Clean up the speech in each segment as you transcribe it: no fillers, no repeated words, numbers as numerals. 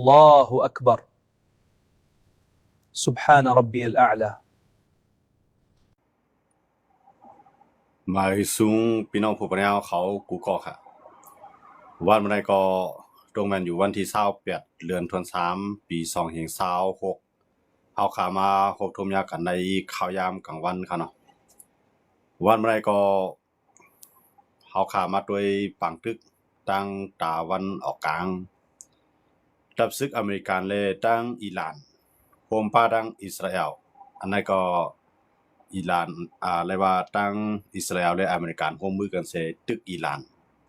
الله أكبر سبحان ربي الأعلى หมายสูงพี่น้องผู้ปกครองเขากูก็ค่ะวันเมื่อไรก็ตรงแมนอยู่วันที่28เดือนธันวาคมปี2026เอาขามาพบทมยากันในข่าวยามกลางวันค่ะเนาะวันเมื่อไรก็เอาขามาด้วยปังตึกตั้งตาวันออกกลางดับซึกอเมริกันเลยตั้งอิหร่านโฮมป้าตั้งอิสราเอลอันนั้นก็อิหร่านเรียกว่าตั้งอิสราเอลและอเมริกันร่วมมือกันเสตึกอิหร่าน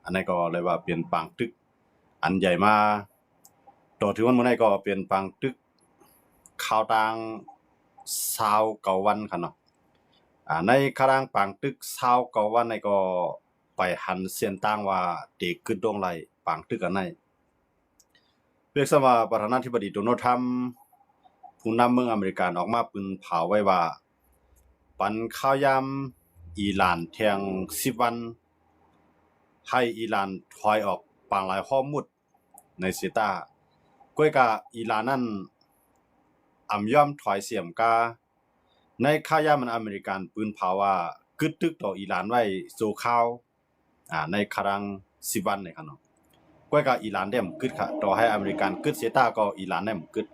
อันนั้นก็เรียกว่าเป็นปังตึกอันใหญ่มาต่อถึงวันเมื่อไหร่ก็เป็นปังตึกข่าวต่าง29วันค่ะเนาะในครั้งปังตึก29วันในก็ไปหันเส้นตั้งว่าเด็กขึ้นดงไรปังตึกกันในเรียกว่าประธานาธิบดีโดนัลด์ทรัมป์ผู้นำเมืองอเมริกันออกมาปืนเผาไว้ว่าปันข้าวยามอิหร่านแทง10วันให้อิหร่านถอยออกปางหลายข้อมุดในเซตาก้วยกะอิหร่านนั้นย่อมถอยเสียมกาในข้าวยามมันอเมริกันปืนเผาว่ากึดตึกต่ออิหร่านไว้สู่ข้าวในครั้ง10วันในครับเนาะก้วยกะอิหร่านได้มกึดค่ะต่อให้อเมริกันกึดเซตาก็อิหร่านได้มกึด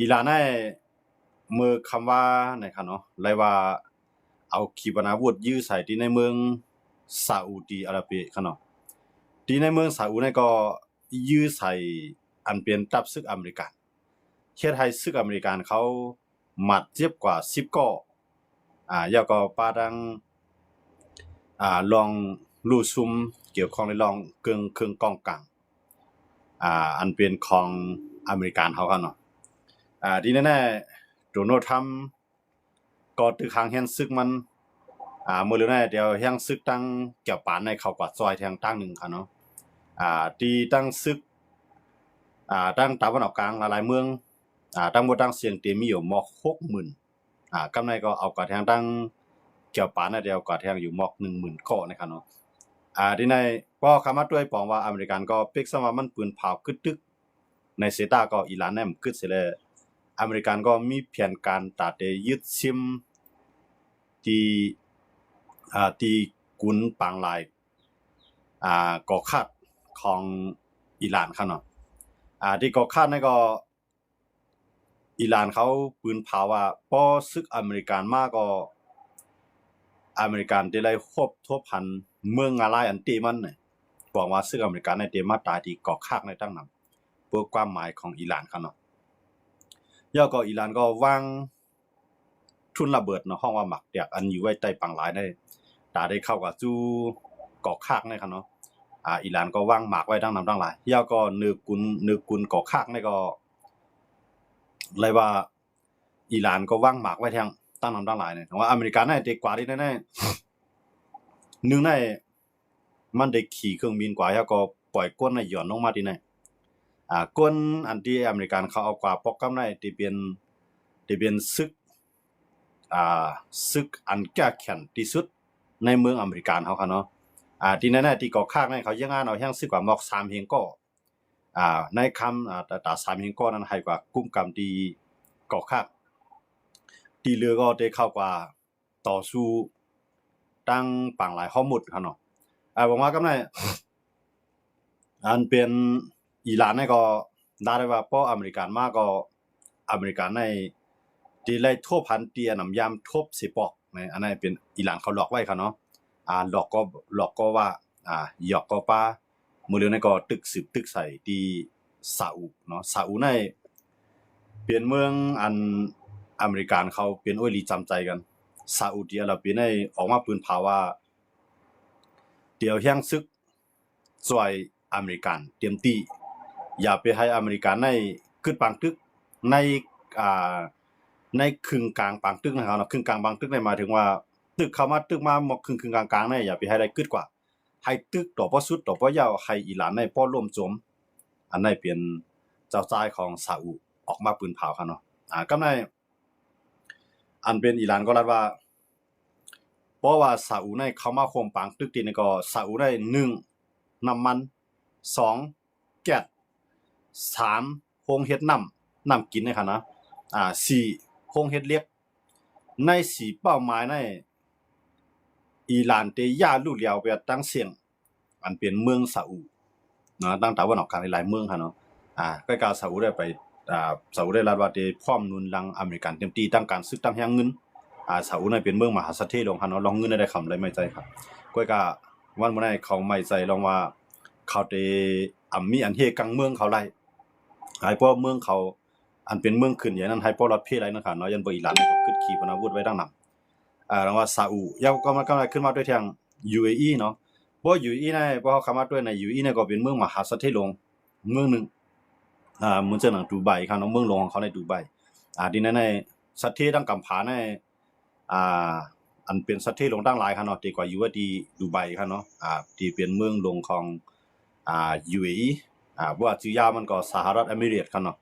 อิหร่านได้มือคำว่านะครับเนาะเลยว่าเอาขีปนาวุธยื้อใส่ที่ในเมืองซาอุดีอาระเบียครับเนาะที่ในเมืองซาอุนี่ก็ยื้อใส่อันเป็นทัพศึกอเมริกันเฮ็ดให้ศึกอเมริกันเขาหมัดเจ็บกว่า10ก้อยาวก็ป้าดังลองลู่ซุมเกี่ยวข้องในลองเครื่องกองกลางอันเป็นของอเมริกันเขาครับเนาะที่แน่ๆโดนัลด์ทรัมป์ก็ตึกหางแฮนซึกมันมื้อแล้วแน่เดี๋ยวแฮงซึกตั้งเกี่ยวปานในเขากว่าซอยแทงตั้งหนึงค่ะเนาะที่ตั้งซึกตั้งตะวันออกกลางหลายๆเมืองตั้งบ่ตั้งเสียงเต็มมีอยู่มอก 60,000กำไรก็เอากว่าแทงตั้งเกี่ยวปานน่ะเดียวกว่าแทงอยู่มอก 10,000 ข้อนะครับเนาะที่ในก็คำว่าด้วยปองว่าอเมริกันก็เป็กซะว่ามันปืนเผากึดตึกในเซตาก็อิหร่านแนมกึดเสิแลอเมริกันก็มีแผนการตาเตยึดซิมที่กุนปางลายก่อคาดของอิหร่านครับเนาะที่ก่อคาดนั่นก็อิหร่านเขาปืนเผาว่าพอศึกอเมริกันมาก็อเมริกันได้ไล่ควบทบพันเมืองอะไรอันติมันน่ะบอกว่าศึกอเมริกันในเตมาตายที่ก่อคาดในตั้งนำเพื่อความหมายของอิหร่านครับเนาะย่อก็อิหร่านก็วางทุนระเบิดเนาะห้องว่าหมักแตกอันอยู่ไว้ใต้ปังหลายได้ตาได้เข้ากับจูก่อคากนี่ครับเนาะอิหร่านก็วางหมากไว้ทั้งนำทั้งหลายย่อก็นึกกุนก่อคากนี่ก็เลยว่าอิหร่านก็วางหมากไว้ทั้งตั้งนำทั้งหลายเนี่ยว่าอเมริกันได้เด็กกว่าที่แน่ๆนึงได้มันได้ขี่เครื่องบินกว่าย่อก็ปล่อยก้นให้หย่อนลงมาที่ไหนก้นอันที่อเมริกันเขาเอากว่าปอกกำได้ที่เป็นซึกอันแก้แค้นที่สุดในเมืองอเมริกันเฮาค่ะเนาะที่แน่ๆที่ก่อข้างนั้นเขายังงานเอาแฮงซึกกว่ามอก3เฮงก็ในคำตา3เฮงก็นั้นให้กว่ากุ้มกำที่ก่อข้างที่เหลือก็ได้เข้ากว่าต่อสู้ตั้งปังหลายข้อมุดค่ะเนาะผมว่ากำไดอันเป็นอิหร่านนี่ก็ได้ว่าพออเมริกันมาก็อเมริกันในที่ไล่ทั่วพันเตียนำยามทบสิปอกนะอันนั้นเป็นอิหร่านเขาหลอกไว้ค่ะเนาะหลอกก็ว่าหยอกก็ป้ามื้อเร็วนั้นก็ตึกสืบตึกใส่ที่ซาอุเนาะซาอุในเป็นเมืองอันอเมริกันเขาเป็นโอ้ยลีจำใจกันซาอุดิอาระเบียในออกมาปืนเผาว่าเดี๋ยวแฮงซึกซอยอเมริกันเตรียมตีอย่าไปให้อเมริกันในขึ้นปังตึกในในครึ่งกลางปางตึกนะครับเนาะครึ่งกลางบางตึกได้หมายถึงว่าตึกเข้ามาตึกมาหมอกครึ่งกลางๆเนี่ยอย่าไปให้ได้กึดกว่าให้ตึกต่อบ่สุดต่อบ่ยาวให้อิหร่านในป้อร่วมโจมอันนั้นเป็นเจ้าจ่ายของซาอุออกมาปืนเผาครับเนาะกำไดอันเป็นอิหร่านก็รัดว่าเพราะว่าซาอุในเข้ามาควมปางตึกที่นี่ก็ซาอุได้1น้ำมัน2แก๊ส3 โรงเฮ็ดน้ำกินในคั่นนะ4โรงเฮ็ดเล็กใน4เป้าหมายในอิหร่านเตย่าลู่เหลียวไปตั้งเสียงอันเป็นเมืองซาอุนะตั้งตะวันออกกลางหลายเมืองคั่นเนาะใกล้ๆซาอุได้ไปซาอุได้รัฐว่าได้พร้อมหนุนหลังอเมริกันเต็มที่ตั้งการศึกตั้งแฮงเงินซาอุนั้นเป็นเมืองมหาเศรษฐีลงคั่นเนาะลองเงินได้คำเลยไม่ใจครับก้อยก็วันมื้อนั้นเขาไม่ใจลองว่าเขาได้มีอันเฮกังเมืองเขาไล่ให้พวกเมืองเขาอันเป็นเมืองขึ้นอย่างนั้นให้พวกรัฐเพไรนะครับเนาะยันบ่อิหร่านก็คิดขีปนาวุธไว้ดังนั้นแล้วว่าซาอุยาวก็มันขึ้นมาด้วยทาง UAE เนาะบ่ UAE นะบ่เข้ามาด้วยใน UAE เนี่ยก็เป็นเมืองมหาเศรษฐีลงเมืองนึงเหมือนจะหนังดูไบครับเนาะเมืองหลวงของเขาในดูไบดินในเศรษฐีดังกำผาในอันเป็นเศรษฐีลงดังหลายครับเนาะดีกว่าอยู่ว่าดีดูไบครับเนาะที่เป็นเมืองหลวงของUAE ว่าชื่อยาวมันก็สหรัฐอเมริกาครับเนาะ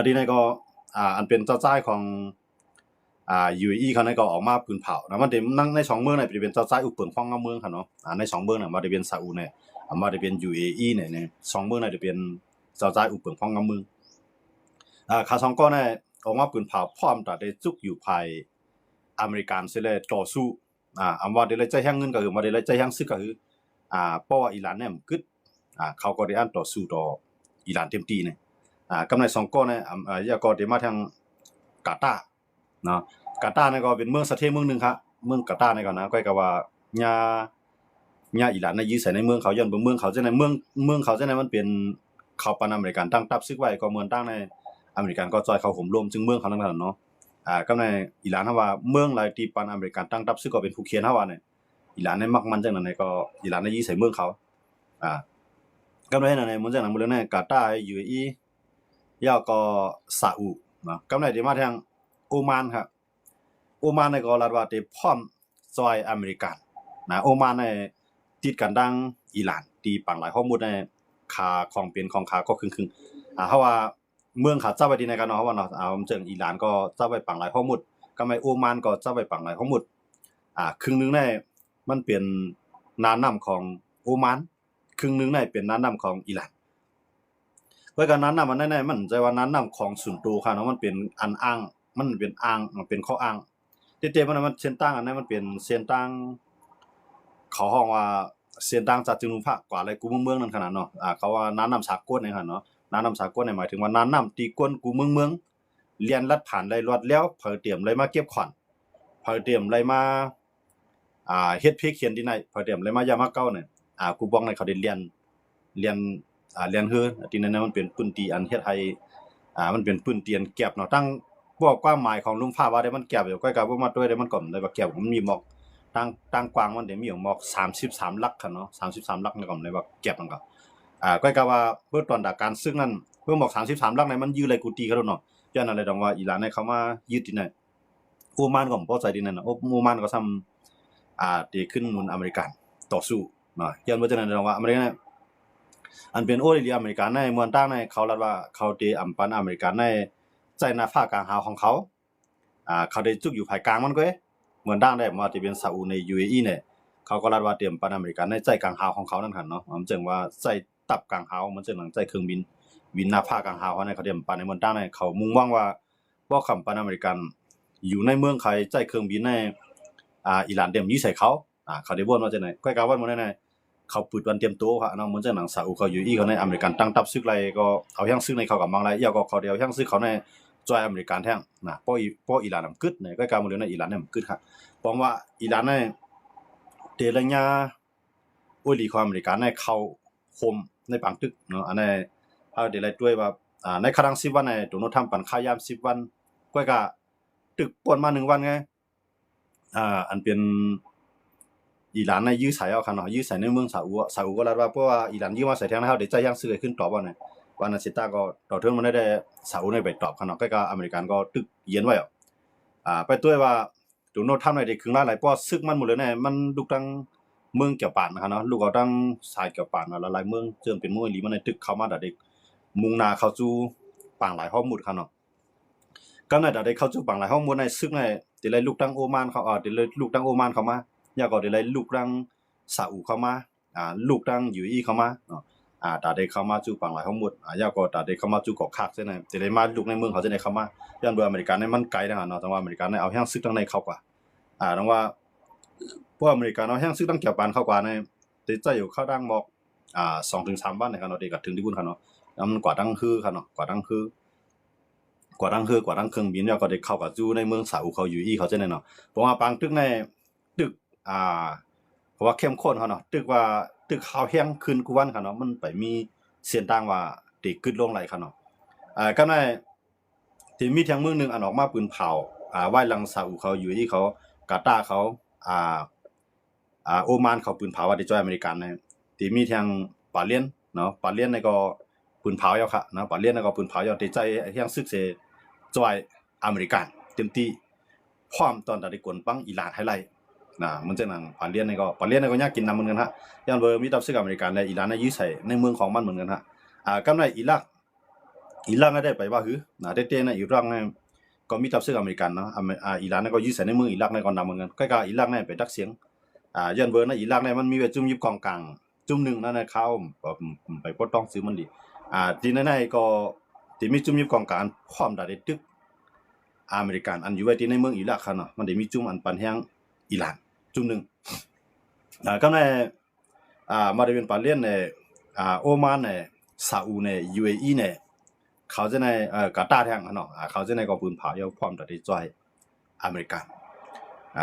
ดินในก็อันเป็นเจ้าจ้ายของUAE เขาในก็ออกมาปืนเผานะมันนั่งใน2เมืองน่ะเป็นเจ้าจ้ายอุปเปิงของเมืองครับเนาะใน2เมืองน่ะมาได้เป็นซาอุเนี่ยมาได้เป็น UAE เนี่ย2เมืองน่ะจะเป็นเจ้าจ้ายอุปเปิงของเมืองคา2ก็เนี่ยออกมาปืนเผาพร้อมแต่ได้จุกอยู่ภายอเมริกันเสเลยต่อสู้ว่าได้เลยใจแห้งเงินก็คือมาได้เลยใจแห้งซึกก็คือเพราะว่าอิหร่านเนี่ยมันกึดเขาก็ได้อันต่อสู้ต่ออิหร่านเต็มที่เนี่ยกำใน2ก็เนี่ยยาก็ได้มาทางกาตาร์เนาะกาตาร์เนี่ยก็เป็นเมืองเศรษฐีเมืองนึงครับเมืองกาตาร์เนี่ยก็นะก็ก็ว่าญาอิหร่านน่ะยื้อใส่ในเมืองเขาย้อนเมืองเขาจังได๋เมืองเขาจังได๋มันเป็นเขาปานอเมริกันตั้งทัพซึกไว้ก็เมืองตั้งในอเมริกันก็จอยเข้าห่มรวมจึงเมืองเขานั้นเนาะกำในอิหร่านเฮาว่าเมืองหลายที่ปานอเมริกันตั้งทัพซึกก็เป็นผู้เขียนเฮาว่าเนี่ยอิหร่านเนี่ยมักมันจังนั้นก็อิหร่านน่ะยื้อใส่เมืองเขากำในนั้นมันจังนั้นมื้อนั้นกาตาร์ UAE ยาวก็ซาอุเนาะกำในที่มาทางโอมานครับโอมานเนี่ยก็รัฐว่าได้พร้อมซอยอเมริกันนะโอมานเนี่ยติดกันดังอิหร่านที่ปังหลายข้อมูลในค่าของเป็นของค่าก็ครึ่งๆเพราะว่าเมืองเขาเจ้าไว้ที่ไหนกันเนาะเพราะว่าเนาะจังอิหร่านก็เจ้าไว้ปังหลายข้อมูลก็ไม่โอมานก็เจ้าไว้ปังหลายข้อมูลครึ่งนึงเนี่ยมันเป็นน้ำของโอมานครึ่งนึงเนี่ยเป็นน้ำของอิหร่านเพราะกันน้ำมันแน่ๆมันใจว่าน้ำของส่วนตัวค่ะเนาะมันเป็นอันอ้างมันเป็นอ้างมันเป็นข้ออ้างเต็มๆมันเส้นตั้งอันนั้นมันเป็นเส้นตั้งเขาฮ้องว่าเส้นตั้งจากจึงภาคกว่าอะไรกูเมืองนั่นขนาดเนาะเขาว่าน้ำสากลนี่คั่นเนาะน้ำสากลนี่หมายถึงว่าน้ำที่ก้นกูเมืองเลียนลัดผ่านได้รอดแล้วเผอเตรียมเลยมาเก็บขวัญเผอเตรียมเลยมาเฮ็ดเพเขียนที่ไหนเผอเตรียมเลยมายามาเก้าเนี่ยกูบอกให้เขาได้เรียนเรียนฮือที่นั้นมันเป็นพื้นที่อันเฮ็ดให้มันเป็นพื้นที่อันแก็บเนาะตั้งบอกความหมายของลุงฟ้าว่าได้มันแก็บอยู่ใกล้กับบ่มาด้วยได้มันก็ได้ว่าแก็บมันมีหมอกตั้งกว้างมันได้มีหมอก33ลักคั่นเนาะ33ลักนี่ก็ได้ว่าแก็บมันก็ใกล้กับว่าเบิ่งตอนการซึ่งนั้นเพิ่นบอก33ลักนี่มันอยู่ไรกูตีเขาเนาะย้อนอะไรดองว่าอิหร่านให้เขามายึดที่นั่นโอมานก็บ่ใจที่นั่นน่ะโอมานก็ซ้ำที่ขึ้นนุนอเมริกันต่อสู้เนาะย้อนว่าจังนั้นดองว่าอเมริกันอันเป็นโอเลียอเมริกันในเมืองตั้งในเขารัฐว่าเขาได้อำปันอเมริกันในใจหน้าภาคกลางหาวของเขาเขาได้จุกอยู่ภายกลางมันก็เมืองตั้งได้มาที่เป็นซาอุใน UAE เนี่ยเขาก็รัฐว่าเตรียมปันอเมริกันในใจกลางหาวของเขานั่นคั่นเนาะมันจึงว่าใจตับกลางหาวมันจึงหลังใจเครื่องบินหน้าภาคกลางหาวเขาในเขาเตรียมปันในเมืองตั้งในเขามุ่งหวังว่าบ่คำปันอเมริกันอยู่ในเมืองใครใจเครื่องบินในอิหร่านเตรียมยิงใส่เขาเขาได้บ่นว่าจังได๋ค่อยกะว่ามื้อนั้นเขาปืดวันเตรียมตัวครับเนาะเหมือนจะหนังซาอุเขาอยู่อีเขาในอเมริกันตั้งทัพซึกไรก็เอาแฮงซึกในเขากับมังไรยาวก็เขาเดียวแฮงซึกเขาในจอยอเมริกันแท้งนะเพราะอิหร่านมันกึดเนี่ยก็การมื้อนั้นอิหร่านเนี่ยมันกึดครับเพราะว่าอิหร่านในเตระญาโอลีของอเมริกันในเข้าคมในปังตึกเนาะอันนี้เอาเดลัยด้วยว่าในครั้ง10วันในโดนัลด์ทรัมป์ปันค่ายาม10วันก็ตึกป่วนมา1วันไงอันเป็นอิหร่านในยื้อใส่เอาคั่นเนาะยื้อใส่ในเมืองซาอุก็รัฐว่าเพราะว่าอิหร่านยื้อมาใส่แทงให้เฮาได้ใจยังซื้อขึ้นตอบว่าเนี่ยว่านาซิตาก็ต่อเทิงมันได้ซาอุในไปตอบคั่นเนาะก็อเมริกันก็ตึกเย็นไว้ไปด้วยว่าโดนัลด์ทรัมป์ได้ครึ่งล้านหลายเพราะซึกมันหมดเลยเนี่ยมันลูกตั้งเมืองเกี่ยวปานนะครับเนาะลูกเอาตั้งสายเกี่ยวปานหลายๆเมืองเจิงเป็นเมืองอีหลีมันในตึกเข้ามาได้มุ่งหน้าเข้าสู่ปางหลายข้อมูลคั่นเนาะก็น่าได้เข้าสู่ปางหลายข้อมูลในซึกในได้เลยลูกตั้งโอมานเขาได้เลยลูกตั้งโอมานเข้ามาอยากก็ได้เลยลูกตั้งซาอุเข้ามาลูกตั้ง UAE เข้ามาเนาะ ตาได้เข้ามาจู่ปังหลายทั้งหมดยาก็ตาได้เข้ามาจู่กอกคักเส้นน่ะจะได้มาลูกในเมืองเขาจะได้เข้ามาย้อนเบอร์อเมริกันเนี่ยมันไกลนะเนาะแต่ว่าอเมริกันเนี่ยเอาแห้งซึกทั้งในเข้ากว่าต้องว่าพวกอเมริกันเอาแห้งซึกทั้งเกี่ยวปานเข้ากว่าในติจะอยู่เข้าดังบอก2 ถึง 3 วันนะครับเนาะเด็กก็ถึงที่บุญครับเนาะมันกว่าดังคือครับเนาะกว่าดังเครื่องบินแล้วก็ได้เข้ากับจู่ในเมืองซาอุเขาอยู่อีเขาจะได้เนาะเพราะว่าปางตึกในตึกเพราะว่าเข้มข้นเขาเนาะตึกว่าตึกข้าวแห้งขึ้นกูวันครับเนาะมันไปมีเสียงดังว่าติกึดลงไหลครับเนาะก็ในที่มีทางเมืองนึงอันออกมาปืนเผาไหว้ลังซาอุเขาอยู่อีเขากาตาร์เขาโอมานเขาปืนเผาว่าได้จอยอเมริกันในที่มีทางปาเลียนเนาะปาเลียนในก็ปืนเผาแล้วค่ะเนาะปาเลียนในก็ปืนเผาแล้วได้ใจเฮียงซึกเสจอยอเมริกันเต็มที่พร้อมตอนได้กวนปังอิหร่านให้ไล่มันจะนั่นปาเลียนในก็ยากกินน้ำเหมือนกันฮะย้อนเบอร์มีตับซึกอเมริกันและอิหร่านในยื้อใส่ในเมืองของมันเหมือนกันฮะกำในอิรักได้ไปว่าคือเต้ๆในอิรักในก็มีตับซึกอเมริกันเนาะอิหร่านก็ยื้อใส่ในเมืองอิรักในก็นำเหมือนกันใกล้ๆอิรักในไปดักเสียงย้อนเบอร์ในอิรักในมันมีไว้จุ่มยิบกองกลางจุ่มนึงนั่นนะเขาไปปลดต้องซื้อมันดีที่ในก็ที่มีจุ่มยิบกองกลางพร้อมได้ตึกอเมริกันอันอยู่ไว้ที่ในเมืองอิรักครับเนาะมันได้มีจุ่มอันปันแห้งอิหร่านจุ่มนึงก็ในมาได้เป็นปาเลียนในโอมานในซาอุใน UAE ในเขาจะในกาตาร์แทงเนาะเขาจะในก็ปืนเผาเยอะพร้อมได้จอยอเมริกัน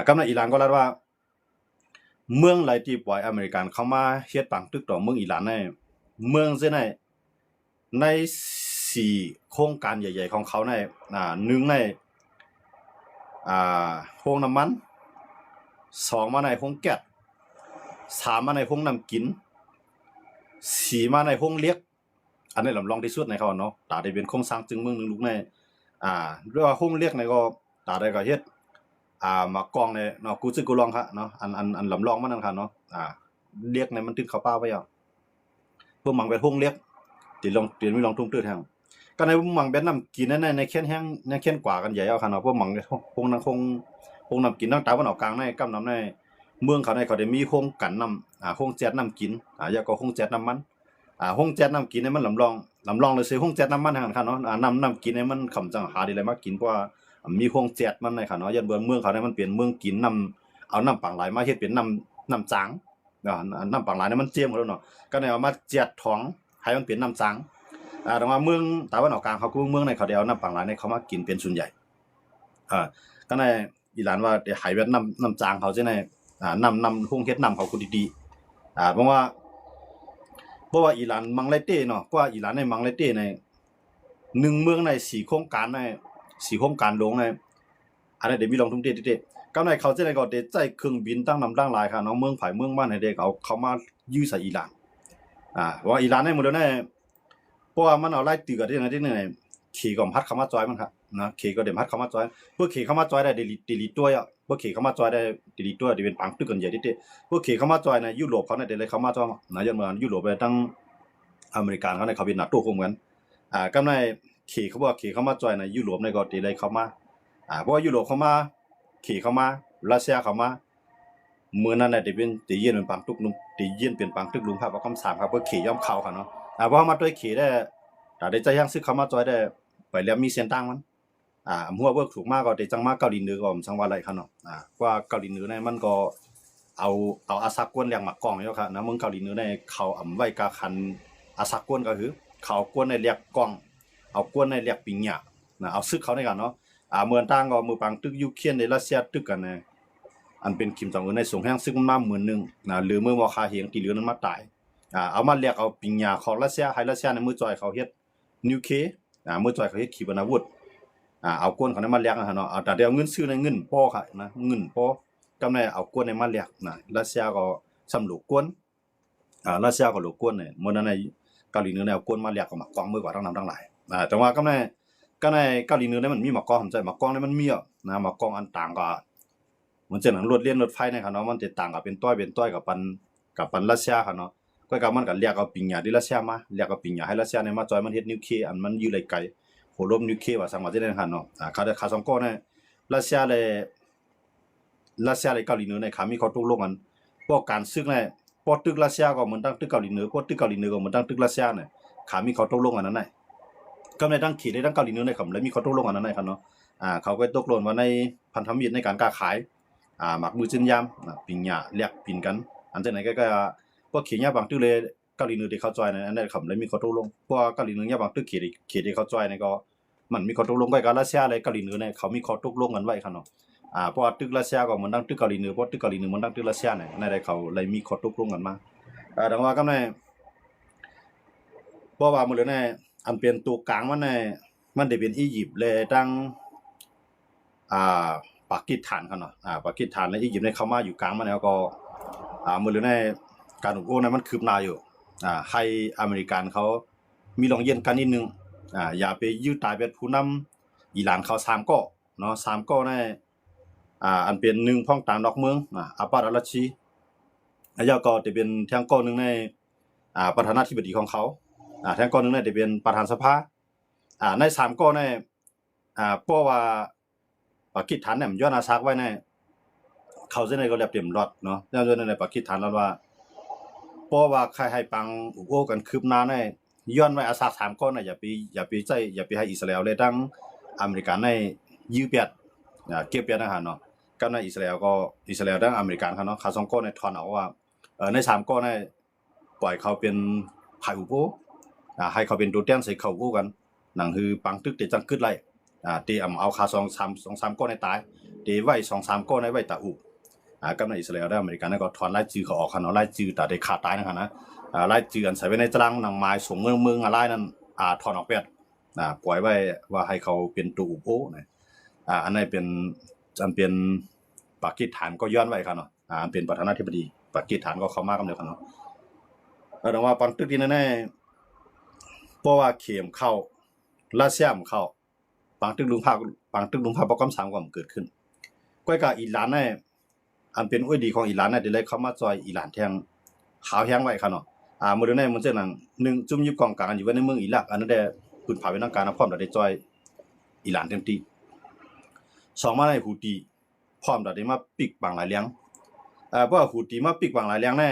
ก็ในอิหร่านก็แล้วว่าเมืองหลายที่ปล่อยอเมริกันเข้ามาเฮ็ดปังตึกต่อเมืองอิหร่านในเมืองเส้นใน4โครงการใหญ่ๆของเขาใน1ในโรงน้ำมัน2มาในโรงแก๊ส3มาในโรงน้ำกิน4มาในโรงเลียกอันนี้ลำลองที่สุดในเขาเนาะตาได้เป็นโครงสร้างจึงเมืองนึงลูกในเรียกว่าโรงเลียกในก็ตาได้ก็เฮ็ดมากองในเนาะกูซึกูลองครับเนาะอันลำลองมันนั่นค่ะเนาะเรียกในมันตึกเขาป้าไว้อ่ะพวกมังเป็นโรงเลียกติมีลองทุ่มตื้อแทงก็ในมังเป็นน้ำกินในเขียนแห้งในเขียนกว่ากันใหญ่เอาค่ะเนาะพวกมังโรงน้ำกินตั้งตาวันออกกลางในกำน้ำในเมืองเขาในเขาได้มีโรงกันน้ำโรงแจ๊ดน้ำกินแล้วก็โรงแจ๊ดน้ำมันโรงแจ๊ดน้ำกินเนี่ยมันลำลองเลยซื้อโรงแจ๊ดน้ำมันทางค่ะเนาะน้ำกินเนี่ยมันคำจังหาได้เลยมากินเพราะว่ามีโรงแจ๊ดมันในค่ะเนาะยันเมืองเขาเนี่ยมันเปลี่ยนเมืองกินน้ำเอาน้ำปังไหลมาเฮ็ดเป็นน้ำจางน้ำปังไหลเนี่ยมันเจียมแล้วเนาะก็เลยเอามาแจ๊ดท้องให้มันเป็นน้ำจางแต่ว่าเมืองตะวันออกกลางเขาก็เมืองในเขาได้เอาน้ำปังไหลเนี่ยเขามากินเป็นส่วนใหญ่ก็ในอิหร่านว่าได้หายแบบน้ำจางเขาใช่ไหมนำโรงเฮ็ดน้ำเขาคุณดีๆเพราะว่าอิหร่านมังไลเต้เนาะเพราะว่าอิหร่านในมังไลเต้ใน1เมืองใน4โครงการใน4โครงการลงในอันนี้เดี๋ยวมีลองทุ่มเต้ๆก็ในเขาจะได้ก็ได้ใจเครื่องบินตั้งนำตั้งหลายค่ะเนาะเมืองไผเมืองบ้านให้ได้เขามายื้อใส่อิหร่านว่าอิหร่านในหมดแล้วในเพราะว่ามันเอาไล่ตือกันที่ไหนขี่ก็พัดเข้ามาจอยมันครับนะขี่ก็เดี๋ยวพัดเข้ามาจอยเพื่อขี่เข้ามาจอยได้ดีลีตัวอ่ะเพื่อขี่เข้ามาจอยได้ดีตัวที่เป็นปังตึกกันใหญ่ดิเพื่อขี่เข้ามาจอยในยุโรปเขาเนี่ยเดี๋ยวเลยเข้ามาจอยนะยันเมืองยุโรปไปตั้งอเมริกันเขาในเขาเป็นนักตัวคงเหมือนก็ในขี่เขาบอกขี่เข้ามาจอยในยุโรปในก็ดีเลยเข้ามาเพราะว่ายุโรปเข้ามาขี่เข้ามารัสเซียเข้ามาเมื่อนั้นเนี่ยจะเป็นตีเย็นเป็นปังตึกลุงตีเย็นเป็นปังตึกลุงครับว่าคำสั่งครับเพื่อขี่ย่อมเข้าค่ะเนาะเพราะมาด้วยขี่ได้แต่ได้ใจยังซึกเข้ามาจอยได้ไปแล้วมีเส้นตั้งมันหัวเวิร์กถูกมากก็ได้จังมากเกาหลีเหนือก็จังว่าอะไรครับเนาะว่าเกาหลีเหนือเนี่ยมันก็เอาอาซากวนเรียงหมักกองอยู่ครับนะเมืองเกาหลีเหนือในเขาไว้กาคันอาซากวนก็คือเขากวนในเรียกกองเอากวนในเรียกปิงหยานะเอาซึกเขาในกันเนาะเมืองตั้งก็มือปังตึกยูเครนในรัสเซียตึกกันเนี่ยอันเป็นคิมจองอึนในส่งแห้งซึกมันมา10,000นะหรือเมื่อว่าคาเหียงที่เหลือนั้นมาตายเอามาเรียกเอาปิงหยาของรัสเซียให้รัสเซียในมือจอยเขาเฮ็ดนิวเคลียร์มือจอยเขาเฮ็ดขีปนาวุธเอาก้นเขาในมาเรียกนะเนาะแต่เดี๋ยวเงินซื้อในเงินพ่อค่ะนะเงินพ่อกำไรเอาก้นในมาเรียกนะรัสเซียก็สำลูกก้นรัสเซียก็ลูกก้นเนี่ยเมื่อนั้นในเกาหลีเหนือเนี่ยเอาก้นมาเรียกก็มากองมือกว่าทั้งนำทั้งหลายแต่ว่ากำไรเกาหลีเหนือเนี่ยมันมีหมากองผมใจหมากองเนี่ยมันมีอ่ะนะหมากองอันต่างก็มันจะหนังรถไฟเนี่ยค่ะเนาะมันจะต่างกับเป็นต้อยกับปันรัสเซียค่ะเนาะก็กับมันก็เรียกเอาปิงหยาดิรัสเซียมาเรียกเอาปิงหยาให้รัสเซียในมาจอยมันเฮ็ดนิวเคลียร์อันมันอยู่ไกลโหลมนิวเคลียร์ว่าสังว่าจะได้หันเนาะคาสองก้อเนี่ยรัสเซียเลยเกาหลีเหนือในขามีเขาตกลงกันพวกการซึกเนี่ยพ พอตึกรัสเซียก็เหมือนตั้งตึกเกาหลีเหนือพอตึกเกาหลีเหนือก็เหมือนตั้งตึกรัสเซียเนี่ยขามีข้อตกลงอันนั้นน่ะก็ในตั้งขีดในตั้งเกาหลีเหนือในครับแล้วมีข้อตกลงอันนั้นน่ะครับเนาะเขาก็ตกลงว่าในพันธมิตรในการค้าขายหมักมือจิ้นยามปิงหญ้าเรียกปินกันอันจากไหนก็พวกเขียนยาบางตึกเลยเกาหลีเหนือที่เขาจอยอันนั้นครับแล้วมีข้อตกลงเพราะเกาหลีเหนือยาบางตึกขีดที่เขาจอยเนี่ยก็มันมีข้อตกลงกับรัสเซียเลยเกาหลีเหนือเนี่ยเขามีข้อตกลงกันไว้ครับเนาะเพราะตึกรัสเซียก็เหมือนตั้งตึกเกาหลีเหนือเพราะตึกเกาหลีเหนือมันตั้งตึกรัสเซียเนี่ยในเขาเลยมีข้อตกลงกันมาดังว่าก็ในเพราะว่ามื้อนี้อันเป็นตัวกลางมันได้เป็นอียิปต์เลยตั้งปากีสถานครับเนาะปากีสถานและอียิปต์เนี่ยเข้ามาอยู่กลางมาแล้วก็มื้อนี้การอุปโภคนั้นมันคืบหน้าอยู่ให้อเมริกันเขามีลองเย็นกันนิดนึงอย่าไปยื้อตายเป็นผู้นำอิหร่านเขา3ก้อเนาะ3ก้อเนี่ยอันเป็น1พ่องตางนอกเมืองอาบาดอัลชีแล้วก็จะเป็นทางก้อนึงในประธานาธิบดีของเขาทางก้อนึงเนี่ยจะเป็นประธานสภาใน3ก้อเนี่ยเพราะว่าปากีสถานเนี่ยมันย้อนอาซักไว้ในเขาจะในก็เรียบเต็มรอดเนาะย้อนในปากีสถานแล้วว่าเพราะว่าใครให้ปังอุโภกันคืบหน้าในย้อนไว้อาซัก3ก้อน่ะอย่าไปให้อิสราเอลเลยตั้งอเมริกันในยื้อเปียดเก็บเปียดนะฮะเนาะกับในอิสราเอลตั้งอเมริกันเขาเนาะเขา2ก้อในถอนเอาว่าใน3ก้อในปล่อยเขาเป็นภายอุโภให้เขาเป็นตัวแต้นใส่เขาอุโภกันนั่นคือปังตึกเตจังกึดไล่ตีเอาคา2-3ก้อนในตายตีไว้ 2-3 ก้อนในไว้ตาอุกับในอิสราเอลได้อเมริกันก็ถอนไล่จือเขาออกคั่นเนาะไล่จือตาได้ขาดตายนะคั่นนะไล่จืออันใส่ไว้ในตารางหนังไม้ส่งเมืองอะไรนั้นถอนออกเปียดปล่อยไว้ว่าให้เขาเป็นตัวอุโภนะอันนั้นเป็นปากีสถานก็ย้อนไว้คั่นเนาะอันเป็นประธานาธิบดีปากีสถานก็เข้ามากำเดียวคั่นเนาะดังว่าปังตึกที่นั่นแน่เพราะว่าเข็มเข้ารัสเซียมเข้าปังตึกลุงภาพประกำ3ก็เกิดขึ้นก้อยกับอิหร่านเนี่ยอันเป็นอ้วยดีของอิหร่านเนี่ยได้เลยเข้ามาจอยอิหร่านแทงขาวแห้งไว้คั่นเนาะมื้อนี้มันจังนั้น1จุ่มอยู่กองกลางอยู่ไว้ในเมืองอิรักอันนั้นได้พื้นผาเป็นทางการพร้อมได้จอยอิหร่านเต็มที่2มาในฮูตีพร้อมได้มาปิกบังหลายเลี้ยงเพราะว่าฮูตีมาปิกบังหลายเลี้ยงแน่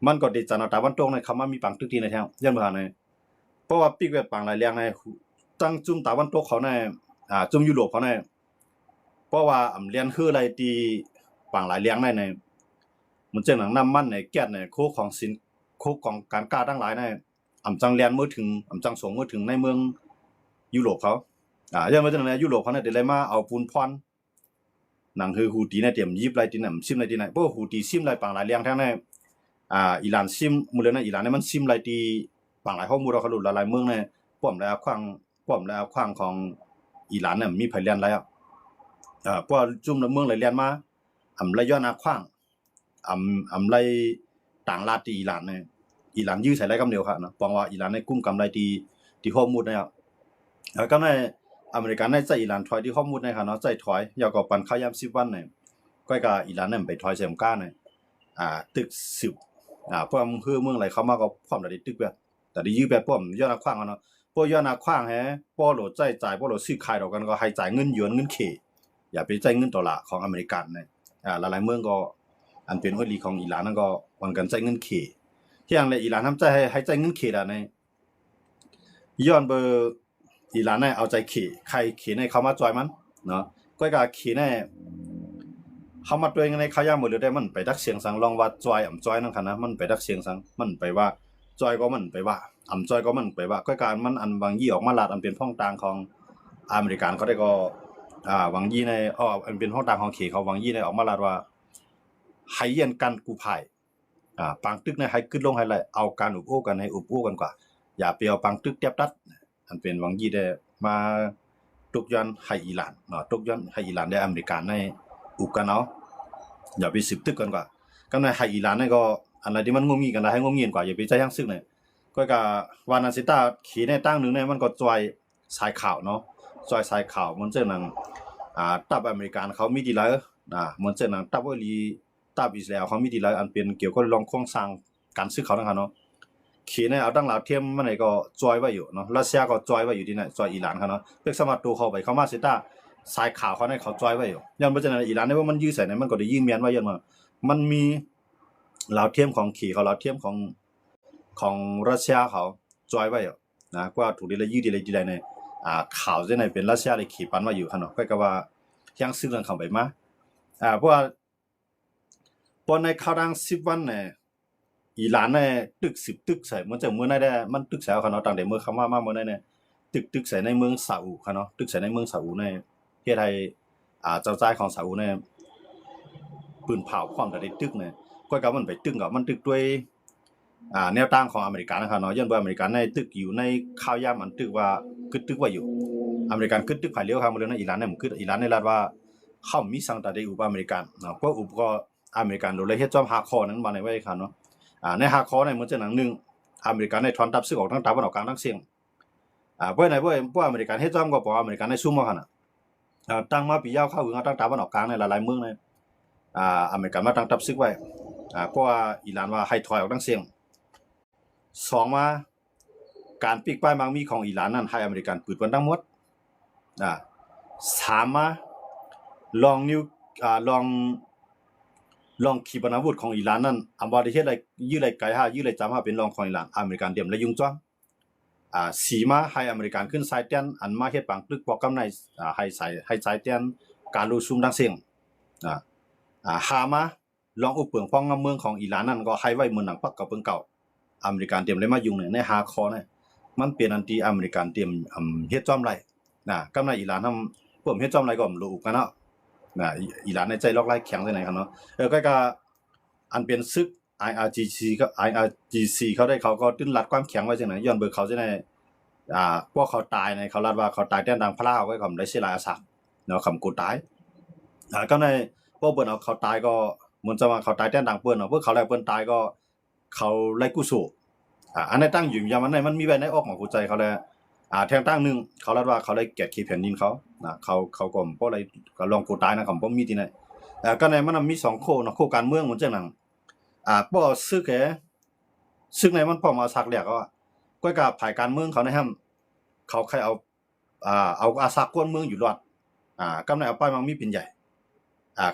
มันก็ได้จันตะวันตกในเข้ามามีปังตึกที่ในแถวยันบ่ทันเนี่ยเพราะว่าปิกแบบปังหลายเลี้ยงในตั้งจุ่มตะวันตกเขาในจุ่มยุโรปเขาในเพราะว่าเรียนคืออะไรที่ปังหลายเลี้ยงในมันจังหนังน้ำมันในแก๊สในโคของสินโคของการค้าทั้งหลายในจังเรียนมือถึงจังส่งมือถึงในเมืองยุโรปเขาอย่างว่าจังในยุโรปเขาเนี่ยได้เลยมาเอาปูนพรหนังคือฮูตีเนี่ยเตรียมยิบไรที่นั่นซิมไรที่ไหนเพราะฮูตีซิมไรปังหลายเลี้ยงทั้งในอิหร่านซิมมื้อนั้นอิหร่านเนี่ยมันซิมไรที่ปังหลายข้อมูลเราเขาหลุดหลายเมืองในป้อมแล้วขว้างของอิหร่านเนี่ยมีไผเรียนแล้วเพราะจุ่มเมืองไหลเรียนมาไหลย้อนอาขว้างไหลต่างราที่อิหร่านเนี่ยอิหร่านยื้อใส่ไหลกำเดียวครับนะปองว่าอิหร่านในกุ้มกำไรที่ข้อมูลนะครับแล้วก็ในอเมริกันในใจอิหร่านถอยที่ข้อมูลในครับเนาะใจถอยยาวก็ปันข้าวยาม10วันเนี่ยก็อิหร่านเนี่ยไปถอยใส่ก้าเนี่ยตึก10เพราะเมืองไหลเข้ามาก็พร้อมได้ตึกแบบแต่ได้ยื้อแบบป้อมย้อนอาขว้างเนาะพวกย้อนอาขว้างแฮป้อโหลดจ่ายป้อโหลดซื้อขายดอกกันก็ให้จ่ายเงินหยวนเงินเคอย่าไปจ่ายเงินดอลลาร์ของอเมริกันเนี่ยหลายๆเมืองก็อันเป็นอ้อยลีของอิหร่านนั่นก็วันกันจ่ายเงินเคที่อย่างในอิหร่านทำใจให้จ่ายเงินเคล่ะในย้อนเบอร์อิหร่านเนี่ยเอาใจใครในเข้ามาจอยมันเนาะก็เคในเข้ามาตัวเองในขายามหมดเลยได้มันไปดักเสียงสังลองว่าจอยจอยนั่นคั่นนะมันไปดักเสียงสังมันไปว่าจอยก็มันไปว่าจอยก็มันไปว่าก็การมันอันบางยี่ออกมาลาดอันเป็นห้องต่างของอเมริกันเขาได้ก็วังยี่ในอันเป็นห้องต่างของเขเขาวังยี่ในออกมาลาดว่าให้เย็นกันกูภายปังตึกในให้ขึ้นลงให้ไรเอาการอุบโอ้กันให้อุบโอ้กันกว่าอย่าไปเอาปังตึกเตียบตัดอันเป็นวังยี่ได้มาตกย้อนให้อิหร่านเนาะตกย้อนให้อิหร่านได้อเมริกันในอุบกันเอาอย่าไปสืบตึกกันกว่าก็ในให้อิหร่านนี่ก็อะไรที่มันงงงี้กันได้ให้งงงี้กว่าอย่าไปใจยังซึกเนี่ยก็วานาซิตาขี่ในตั้งนึงเนี่ยมันก็จอยสายข่าวเนาะจอยสายข่าวมันเจอหนังตับอเมริกันเขามีดีแล้วมันเจอหนังตับตับอิสราเอลเขามีดีแล้วอันเป็นเกี่ยวกับลองโครงสร้างการซื้อเขานะครับเนาะขี่ในเอาตั้งหลาวเทียมมันไหนก็จอยไว้อยู่เนาะรัสเซียก็จอยไว้อยู่ที่ไหนจอยอิหร่านเขาเนาะเพื่อสมัครตัวเข้าไปเขามาซิตาสายข่าวเขาในเขาจอยไว้อยู่ยันว่าจะในอิหร่านเนี่ยว่ามันยื้อใส่เนี่ยมันก็ได้ยื้อเมียนไว้ยันว่ามันมี ลาวเทียมของขี่เขาลาวเทียมของรัสเซียเขาจอยไว้อยู่นะกว่าถูกดีละยืดดีเลยในข่าวที่ไหนเป็นรัสเซียเลยขี่ปันมาอยู่ขนาดก็ว่ายังซื้อเรื่องเขาไปมาเพราะว่าปอนในข่าวดัง10 วันเนี่ยอีหลานเนี่ยตึก10 ตึกใส่มันจะเมื่อไหร่ได้มันตึกใส่เขาเนาะต่างแต่เมื่อคำว่ามาเมื่อไหร่เนี่ยตึกใส่ในเมืองซาอุเขาเนาะตึกใส่ในเมืองซาอุในประเทศไทยเจ้าใจของซาอุเนี่ยปืนเผาความแต่ได้ตึกเนี่ยก็กับมันไปตึกกับมันตึกด้วยแนวตั้งของอเมริกันนะครับเนาะย้อนว่าอเมริกันในตึกอยู่ในข่าวยามอันตึกว่าคึดตึกว่าอยู่อเมริกันคึดตึกภายเลี้ยวครับมันเลยนะอิหร่านเนี่ยมันคึดอิหร่านในรัฐว่าเขามีสังกัดในอุปอเมริกันเนาะเพราะอุปก็อเมริกันโดยเลยเฮ็ดจอมหาคอนั้นมาในไว้ครับเนาะในหาคอในมันจะหนังนึงอเมริกันในถอนทัพซึ่งออกทั้งตะวันออกกลางทั้งเสียงเพราะไหนเพราะอเมริกันเฮ็ดจอมก็บอกอเมริกันในซุ่มมาคั่นน่ะตั้งมาปียาวเข้าถึงตั้งตะวันออกกลางในหลายๆเมืองในอเมริกันมาตั้งทัพซึ่งไว้เพราะว่าอิหร่านว่าให้ถอยออกทั้งเสียง2มาการปีกป้ายมังมีของอิหร่านนั้นให้อเมริกันปืนมันทั้งหมด3มาลองนิวลองขีปนาวุธของอิหร่านนั้นอำว่าได้เฮ็ดได้ยื้อได้ไกลยื้อได้จำเป็นรองของอิหร่านอเมริกันเตรียมและยุ่งจ้อง4มาให้อเมริกันขึ้นสายเตียนอันมาเฮ็ดปังตึกปอกกำในให้สายเตียนการรู้ซุ่มดังเสียง5มาลองอุปเปิงป้องเมืองของอิหร่านนั้นก็ให้ไว้เมืองหนังปักกับเปิงเก่าอเมริกันเตรียมเลยมายุ่งใน5ข้อเนี่ยมันเป็นอันที่อเมริกันเตรียมเฮ็ดจอมไรกำในอิหร่านทำเพิ่มเฮ็ดจอมไรก็บ่รู้กันเนาะอิหร่านในใจลอกไล่แข็งจังได๋ครับเนาะก็อันเป็นศึก IRGC เขาได้เขาก็ตื้นรัดความแข็งไว้จังได๋ย้อนเบิกเขาจังได๋พวกเขาตายในเขารัดว่าเขาตายแต่ดังพระลาวไว้ก็ได้สิลายอาสักเนาะคำกูตายก็ในพวกเปิ้นเอาเขาตายก็เหมือนจะว่าเขาตายแต่ดังเปิ้นเนาะพวกเขาแล้วเปิ้นตายก็เขาไล่กุโสอันนั้นตั้งอยู่ยามมันมันมีไว้ในออกของหัวใจเขาแล้วแทงตั้งนึงเขารัดว่าเขาได้เกียรติขีแผ่นดินเขาเขาก็บ่ได้ก็ลองกูตายนะคำบ่มีที่ไหนก็ในมันมี2โคเนาะโคการเมืองเหมือนจังนั้นบ่ซึกแหซึกในมันพอมาสักแรกก็กับภายการเมืองเขานะครับเขาใครเอาอาสากวนเมืองอยู่รอดกำในเอาป้ายมังมีเป็นใหญ่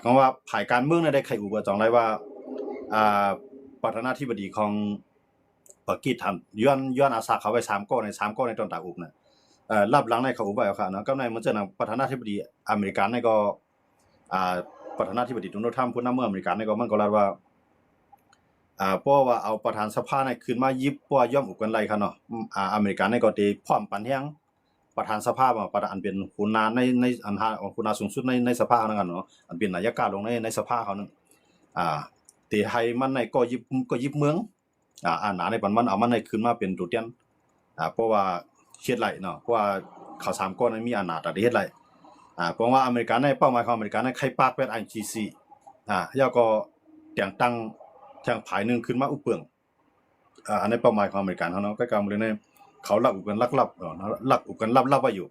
ก็ว่าภายการเมืองได้ใครอุปจองได้ว่าประธานาธิบดีของปากีสถานย้อนอาสาเขาไว้3ก้อใน3ก้อในตอนตาอุบน่ะรับหลังในเขาอุบไว้เอาค่ะเนาะกำในมันจะนำประธานาธิบดีอเมริกันในก็ประธานาธิบดีโดนัลด์ทรัมป์ผู้นำเมืองอเมริกันในก็มันก็รัดว่าเพราะว่าเอาประธานสภาในขึ้นมายิบเพราะย่อมอุกกันไรครับเนาะอเมริกันในก็ได้พร้อมปันแฮงประธานสภาประธานเป็นหัวหน้าในอันหัวหน้าสูงสุดในสภานั่นกันเนาะอันเป็นนายกลงในสภาเขานึงที่ให้มันในก็ยิบเมืองหนาในปันมันเอามันในขึ้นมาเป็นตัวเตียนเพราะว่าเฮ็ดไรเนาะเพราะว่าเขา3ก้อนนั้นมีอำนาจแต่เฮ็ดไรเพราะว่าอเมริกันในเป้าหมายของอเมริกันในใครปากเป็น IGC แล้วก็แต่งตั้งทางภายนึงขึ้นมาอุปเปิงอันในเป้าหมายของอเมริกันเนาะก็กำเลยในเขาลักอุกันลักลับลักอุกันลับไว้อยู่